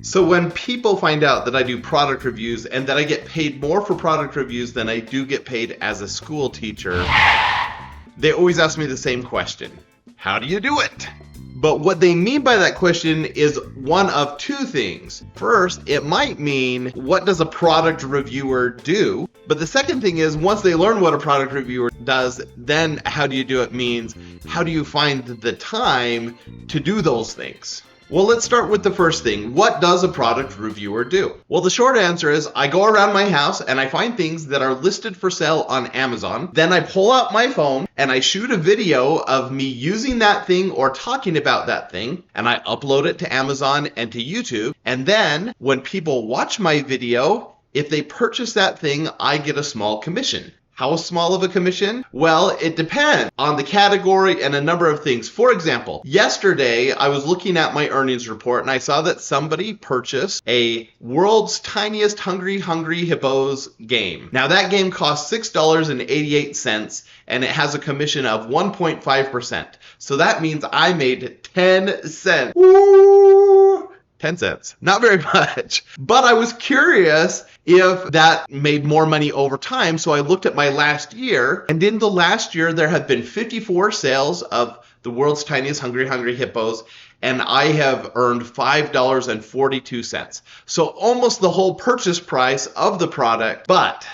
So when people find out that I do product reviews and that I get paid more for product reviews than I do get paid as a school teacher, they always ask me the same question. How do you do it? But what they mean by that question is one of two things. First, it might mean, what does a product reviewer do? But the second thing is, once they learn what a product reviewer does, then how do you do it means, how do you find the time to do those things? Well, let's start with the first thing. What does a product reviewer do? Well, the short answer is I go around my house and I find things that are listed for sale on Amazon. Then I pull out my phone and I shoot a video of me using that thing or talking about that thing, and I upload it to Amazon and to YouTube. And then when people watch my video, if they purchase that thing, I get a small commission. How small of a commission? Well, it depends on the category and a number of things. For example, yesterday I was looking at my earnings report and I saw that somebody purchased a World's Tiniest Hungry Hippos game. Now that game costs $6.88 and it has a commission of 1.5%. So that means I made 10 cents. Woo! 10 cents. Not very much. But I was curious if that made more money over time. So I looked at my last year, and in the last year, there have been 54 sales of the World's Tiniest Hungry Hippos, and I have earned $5.42. So almost the whole purchase price of the product. But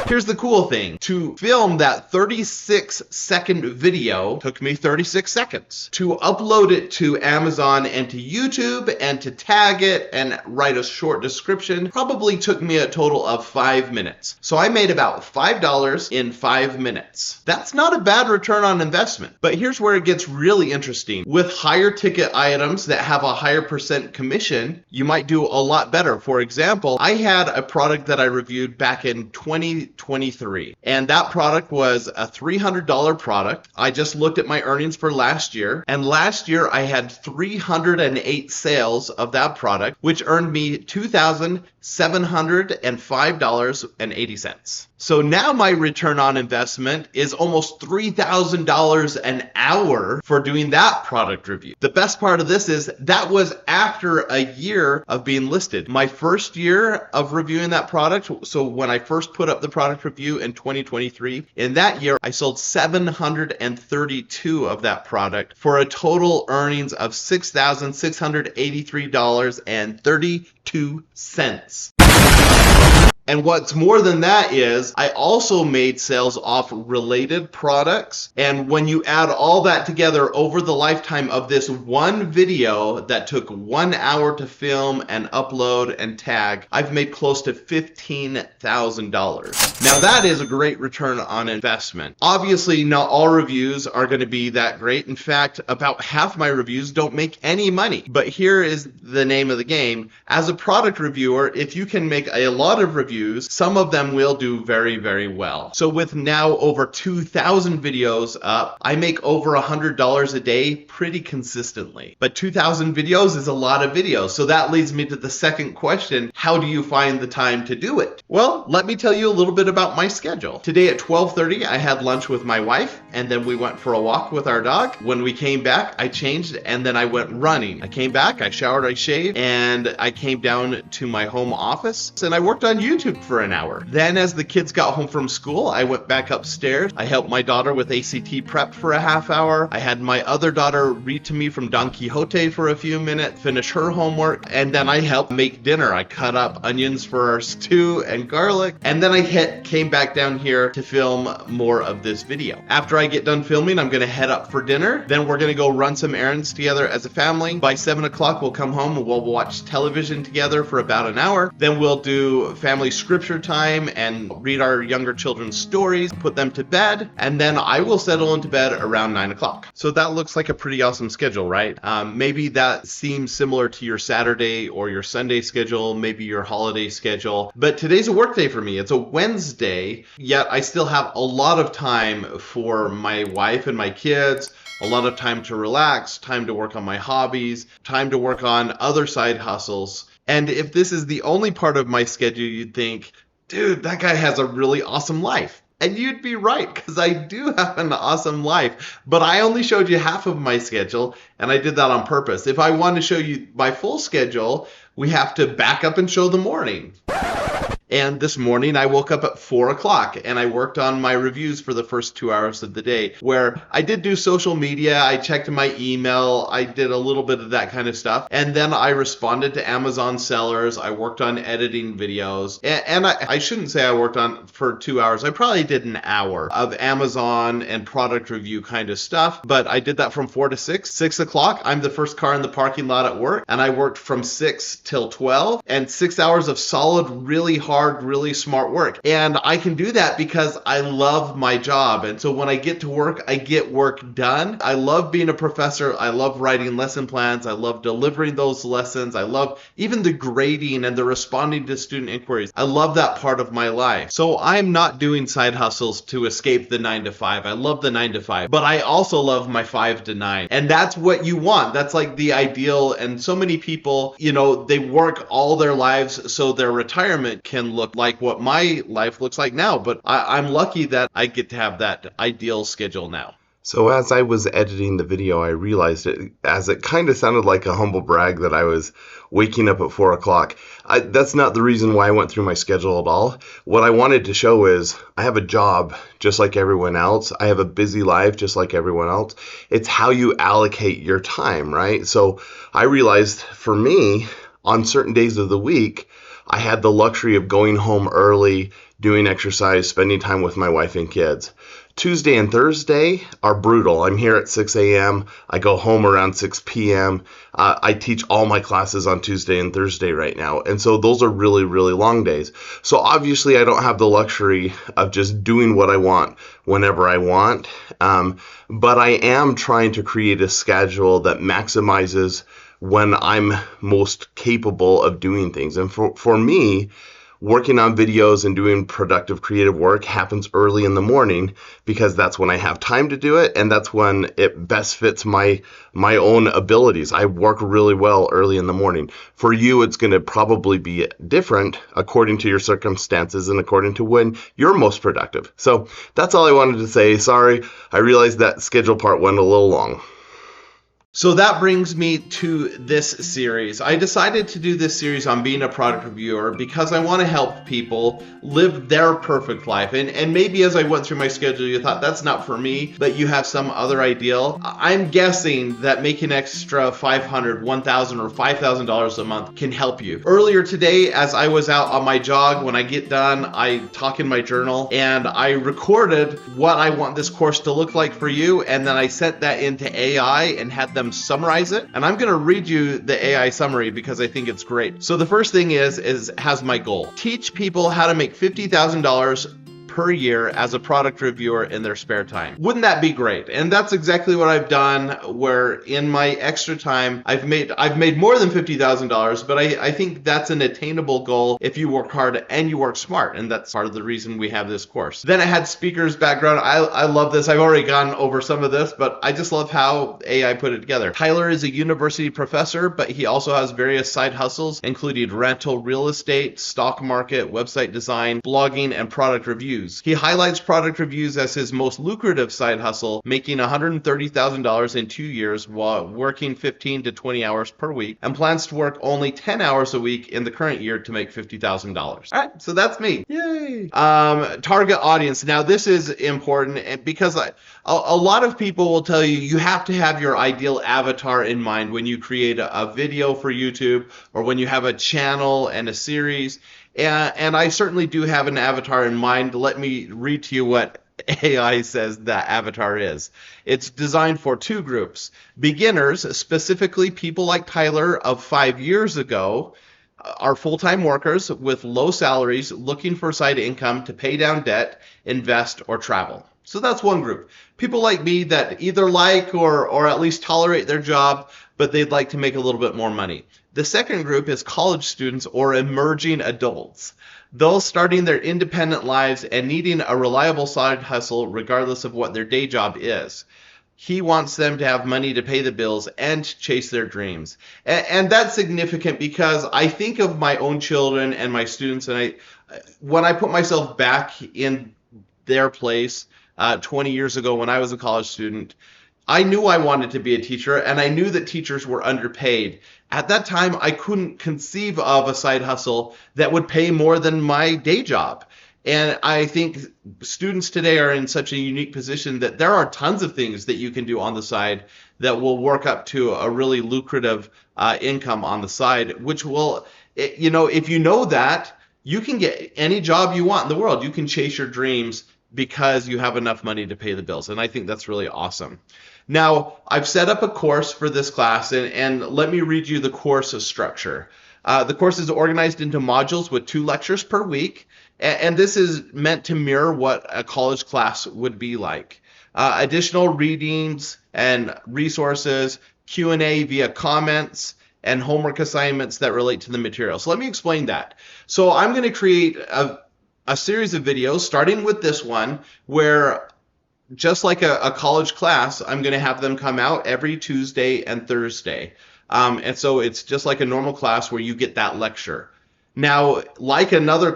here's the cool thing. To film that 36-second video took me 36 seconds. To upload it to Amazon and to YouTube and to tag it and write a short description probably took me a total of 5 minutes. So I made about $5 in 5 minutes. That's not a bad return on investment. But here's where it gets really interesting. With higher ticket items that have a higher percent commission, you might do a lot better. For example, I had a product that I reviewed back in 2023, and that product was a $300 product. I just looked at my earnings for last year, and last year I had 308 sales of that product, which earned me $2,705.80. So now my return on investment is almost $3,000 an hour for doing that product review. The best part of this is that was after a year of being listed. My first year of reviewing that product, so when I first put up the product review in 2023, in that year I sold 732 of that product for a total earnings of $6,683.32. And what's more than that is I also made sales off related products. And when you add all that together over the lifetime of this one video that took 1 hour to film and upload and tag, I've made close to $15,000. Now that is a great return on investment. Obviously, not all reviews are going to be that great. In fact, about half my reviews don't make any money. But here is the name of the game. As a product reviewer, if you can make a lot of reviews, some of them will do very, very well. So with now over 2,000 videos up, I make over $100 a day pretty consistently. But 2,000 videos is a lot of videos. So that leads me to the second question. How do you find the time to do it? Well, let me tell you a little bit about my schedule. Today at 12:30, I had lunch with my wife, and then we went for a walk with our dog. When we came back, I changed, and then I went running. I came back, I showered, I shaved, and I came down to my home office, and I worked on YouTube for an hour. Then as the kids got home from school, I went back upstairs. I helped my daughter with ACT prep for a half hour. I had my other daughter read to me from Don Quixote for a few minutes, finish her homework, and then I helped make dinner. I cut up onions for our stew and garlic, and then I came back down here to film more of this video. After I get done filming, I'm gonna head up for dinner. Then we're gonna go run some errands together as a family. By 7 o'clock, we'll come home and we'll watch television together for about an hour. Then we'll do family scripture time and read our younger children's stories, put them to bed, and then I will settle into bed around 9 o'clock. So that looks like a pretty awesome schedule, right? Maybe that seems similar to your Saturday or your Sunday schedule, maybe your holiday schedule, but today's a work day for me. It's a Wednesday, yet I still have a lot of time for my wife and my kids, a lot of time to relax, time to work on my hobbies, time to work on other side hustles. And if this is the only part of my schedule, you'd think, dude, that guy has a really awesome life. And you'd be right, because I do have an awesome life, but I only showed you half of my schedule, and I did that on purpose. If I want to show you my full schedule, we have to back up and show the morning. And this morning I woke up at 4 o'clock and I worked on my reviews for the first 2 hours of the day, where I did do social media, I checked my email, I did a little bit of that kind of stuff. And then I responded to Amazon sellers, I worked on editing videos. And I shouldn't say I worked on for 2 hours, I probably did an hour of Amazon and product review kind of stuff. But I did that from 4 to 6. 6 o'clock, I'm the first car in the parking lot at work. And I worked from 6 till 12 and 6 hours of solid, really hard, really smart work. And I can do that because I love my job. And so when I get to work, I get work done. I love being a professor. I love writing lesson plans. I love delivering those lessons. I love even the grading and the responding to student inquiries. I love that part of my life. So I'm not doing side hustles to escape the 9 to 5. I love the 9 to 5, but I also love my 5 to 9. And that's what you want. That's like the ideal. And so many people, they work all their lives so their retirement can look like what my life looks like now. But I'm lucky that I get to have that ideal schedule now. So as I was editing the video, I realized it kind of sounded like a humble brag that I was waking up at 4 o'clock. That's not the reason why I went through my schedule at all. What I wanted to show is I have a job just like everyone else. I have a busy life just like everyone else. It's how you allocate your time, right? So I realized for me, on certain days of the week, I had the luxury of going home early, doing exercise, spending time with my wife and kids. Tuesday and Thursday are brutal. I'm here at 6 a.m. I go home around 6 p.m. I teach all my classes on Tuesday and Thursday right now. And so those are really, really long days. So obviously I don't have the luxury of just doing what I want whenever I want. But I am trying to create a schedule that maximizes when I'm most capable of doing things. And for me, working on videos and doing productive creative work happens early in the morning because that's when I have time to do it, and that's when it best fits my own abilities. I work really well early in the morning. For you, it's going to probably be different according to your circumstances and according to when you're most productive. So that's all I wanted to say. Sorry, I realized that schedule part went a little long. So that brings me to this series. I decided to do this series on being a product reviewer because I want to help people live their perfect life. And maybe as I went through my schedule, you thought that's not for me, but you have some other ideal. I'm guessing that making extra $500, $1,000, or $5,000 a month can help you. Earlier today, as I was out on my jog, when I get done, I talk in my journal and I recorded what I want this course to look like for you. And then I sent that into AI and had them summarize it. And I'm going to read you the AI summary because I think it's great. So the first thing has my goal. Teach people how to make $50,000 per year as a product reviewer in their spare time. Wouldn't that be great? And that's exactly what I've done, where in my extra time, I've made more than $50,000, but I think that's an attainable goal if you work hard and you work smart. And that's part of the reason we have this course. Then it had speakers background. I love this. I've already gone over some of this, but I just love how AI put it together. Tyler is a university professor, but he also has various side hustles, including rental real estate, stock market, website design, blogging, and product reviews. He highlights product reviews as his most lucrative side hustle, making $130,000 in 2 years while working 15 to 20 hours per week, and plans to work only 10 hours a week in the current year to make $50,000. All right, so that's me. Yay! Target audience. Now this is important because a lot of people will tell you have to have your ideal avatar in mind when you create a video for YouTube or when you have a channel and a series. And I certainly do have an avatar in mind. Let me read to you what AI says that avatar is. It's designed for two groups. Beginners, specifically people like Tyler of 5 years ago, are full-time workers with low salaries looking for side income to pay down debt, invest, or travel. So that's one group. People like me that either like or at least tolerate their job, but they'd like to make a little bit more money. The second group is college students or emerging adults, those starting their independent lives and needing a reliable side hustle regardless of what their day job is. He wants them to have money to pay the bills and chase their dreams. And that's significant because I think of my own children and my students, and when I put myself back in their place 20 years ago when I was a college student, I knew I wanted to be a teacher, and I knew that teachers were underpaid. At that time, I couldn't conceive of a side hustle that would pay more than my day job. And I think students today are in such a unique position that there are tons of things that you can do on the side that will work up to a really lucrative income on the side, which will, if you know that, you can get any job you want in the world. You can chase your dreams because you have enough money to pay the bills. And I think that's really awesome. Now, I've set up a course for this class, and let me read you the course structure. The course is organized into modules with 2 lectures per week, and this is meant to mirror what a college class would be like. Additional readings and resources, Q&A via comments, and homework assignments that relate to the material. So let me explain that. So I'm going to create a series of videos, starting with this one, where just like a college class, I'm going to have them come out every Tuesday and Thursday. And so it's just like a normal class where you get that lecture. Now, like any other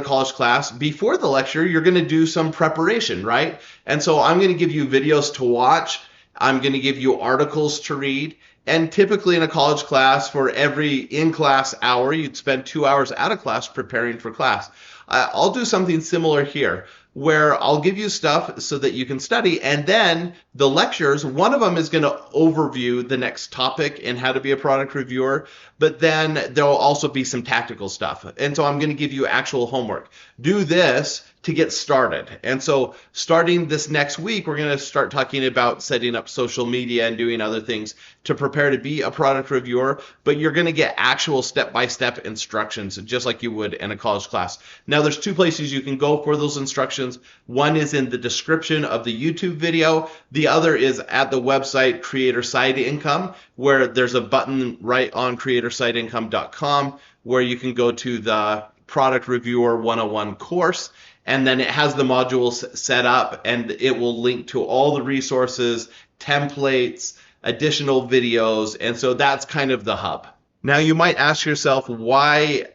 college class, before the lecture, you're going to do some preparation, right? And so I'm going to give you videos to watch. I'm going to give you articles to read. And typically in a college class, for every in-class hour, you'd spend 2 hours out of class preparing for class. I'll do something similar here, where I'll give you stuff so that you can study, and then the lectures, one of them is going to overview the next topic and how to be a product reviewer, but then there'll also be some tactical stuff. And so I'm going to give you actual homework. Do this to get started. And so starting this next week, we're going to start talking about setting up social media and doing other things to prepare to be a product reviewer, but you're going to get actual step-by-step instructions, just like you would in a college class. Now, there's 2 places you can go for those instructions. One is in the description of the YouTube video. The other is at the website Creator Side Income, where there's a button right on creatorsideincome.com where you can go to the Product Reviewer 101 course, and then it has the modules set up, and it will link to all the resources, templates, additional videos, and so that's kind of the hub. Now, you might ask yourself, why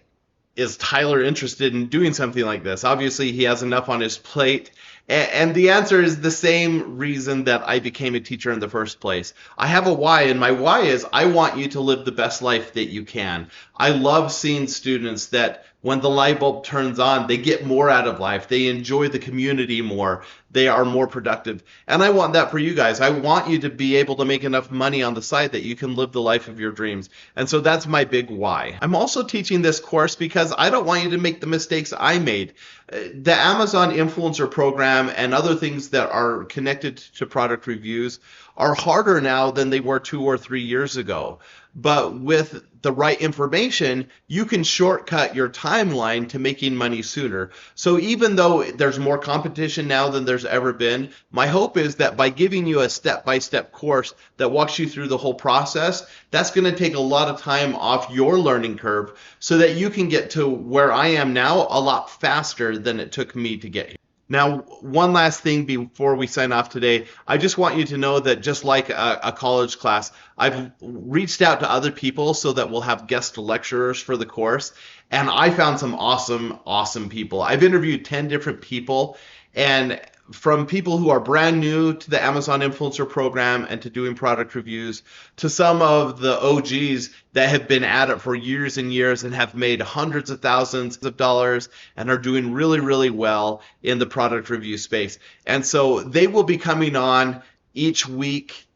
is Tyler interested in doing something like this? Obviously, he has enough on his plate. And the answer is the same reason that I became a teacher in the first place. I have a why, and my why is I want you to live the best life that you can. I love seeing students that when the light bulb turns on, they get more out of life. They enjoy the community more. They are more productive. And I want that for you guys. I want you to be able to make enough money on the side that you can live the life of your dreams. And so that's my big why. I'm also teaching this course because I don't want you to make the mistakes I made. The Amazon Influencer Program and other things that are connected to product reviews are harder now than they were 2 or 3 years ago. But with the right information, you can shortcut your timeline to making money sooner. So even though there's more competition now than there's ever been, my hope is that by giving you a step-by-step course that walks you through the whole process, that's going to take a lot of time off your learning curve so that you can get to where I am now a lot faster than it took me to get here. Now, one last thing before we sign off today, I just want you to know that just like a college class, I've reached out to other people so that we'll have guest lecturers for the course, and I found some awesome people. I've interviewed 10 different people, and from people who are brand new to the Amazon Influencer Program and to doing product reviews, to some of the OGs that have been at it for years and years and have made hundreds of thousands of dollars and are doing really, really well in the product review space. And so they will be coming on each week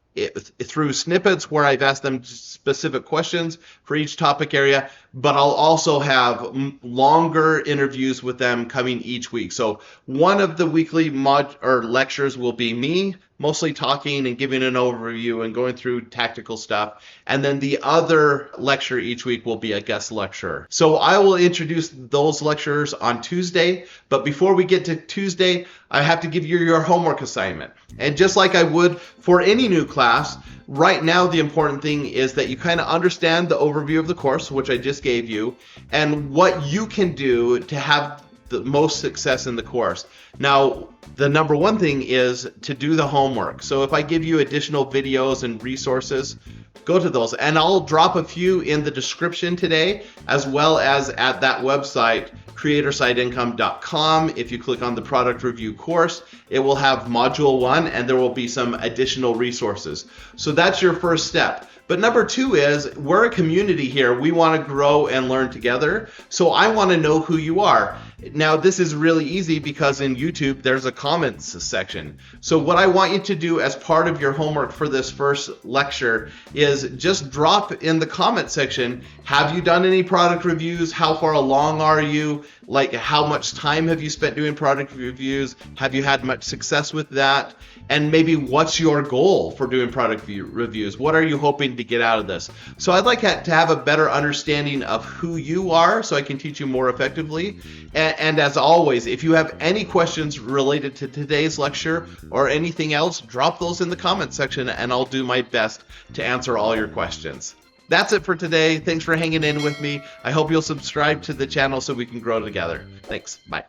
through snippets where I've asked them specific questions for each topic area, but I'll also have longer interviews with them coming each week. So one of the weekly lectures will be me mostly talking and giving an overview and going through tactical stuff. And then the other lecture each week will be a guest lecturer. So I will introduce those lecturers on Tuesday. But before we get to Tuesday, I have to give you your homework assignment. And just like I would for any new class, right now the important thing is that you kind of understand the overview of the course, which I just gave you, and what you can do to have the most success in the course. Now, the number one thing is to do the homework. So if I give you additional videos and resources, go to those. And I'll drop a few in the description today, as well as at that website, creatorssideincome.com. If you click on the product review course, it will have module 1 and there will be some additional resources. So that's your first step. But number 2 is we're a community here. We want to grow and learn together. So I want to know who you are. Now, this is really easy because in YouTube, there's a comments section. So what I want you to do as part of your homework for this first lecture is just drop in the comment section, have you done any product reviews? How far along are you? Like, how much time have you spent doing product reviews? Have you had much success with that? And maybe what's your goal for doing product reviews? What are you hoping to get out of this? So I'd like to have a better understanding of who you are so I can teach you more effectively. And as always, if you have any questions related to today's lecture or anything else, drop those in the comment section and I'll do my best to answer all your questions. That's it for today. Thanks for hanging in with me. I hope you'll subscribe to the channel so we can grow together. Thanks. Bye.